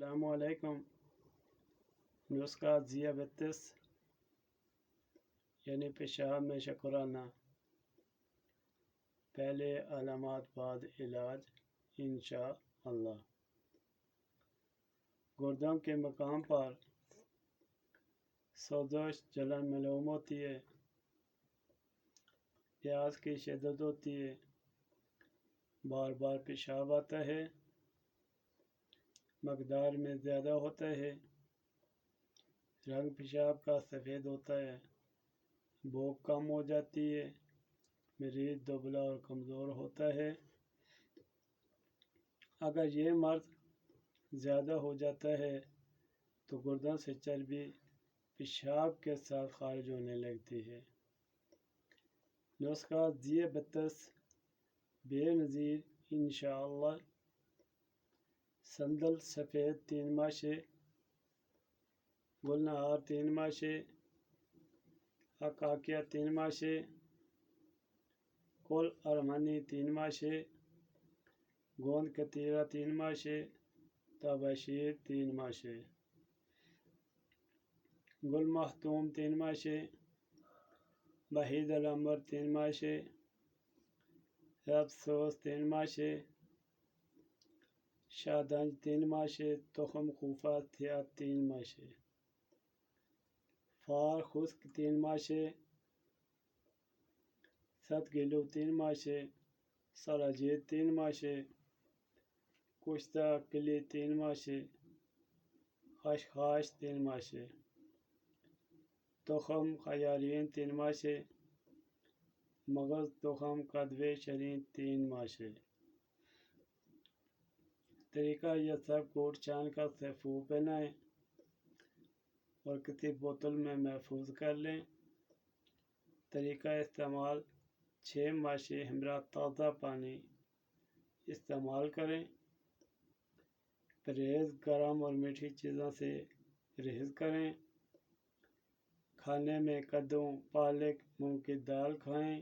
السلام علیکم۔ نسخہ ذیابیطس یعنی پیشاب میں شکرانہ، پہلے علامات بعد علاج انشاءاللہ۔ گردوں کے مقام پر سوزش جلن معلوم ہوتی ہے، پیاس کی شدت ہوتی ہے، بار بار پیشاب آتا ہے، مقدار میں زیادہ ہوتا ہے، رنگ پیشاب کا سفید ہوتا ہے، بھوک کم ہو جاتی ہے، مریض دبلا اور کمزور ہوتا ہے۔ اگر یہ مرض زیادہ ہو جاتا ہے تو گردوں سے چربی پیشاب کے ساتھ خارج ہونے لگتی ہے۔ نسخہ ذیابیطس بے نظیر انشاءاللہ۔ سندل سفید 3 ماشے، گلنہار 3 ماشے، اکاکیہ 3 ماشے، کل ارمانی 3 ماشے، گوند کتیرا 3 ماشے، تباشیر 3 ماشے، گل مختوم 3 ماشے، وحید العنبر 3 ماشے، افسوس 3 ماشے، شادنج 3 ماشے، تخم خوفہ 3 ماشے، فار خشک 3 ماشے، 7 کلو 3 ماشے، سراجید 3 ماشے، کشتہ کلی 3 ماشے، خشخاش 3 ماشے، تخم خیارین 3 ماشے، مغز تخم کدوے شرین 3 ماشے۔ طریقہ: یہ سب کوٹ چھان کر سیفو پہنائیں اور کسی بوتل میں محفوظ کر لیں۔ طریقہ استعمال: 6 ماشے ہمراہ تازہ پانی استعمال کریں۔ پرہیز: گرم اور میٹھی چیزوں سے پرہیز کریں۔ کھانے میں کدو، پالک، مونگ کی دال کھائیں۔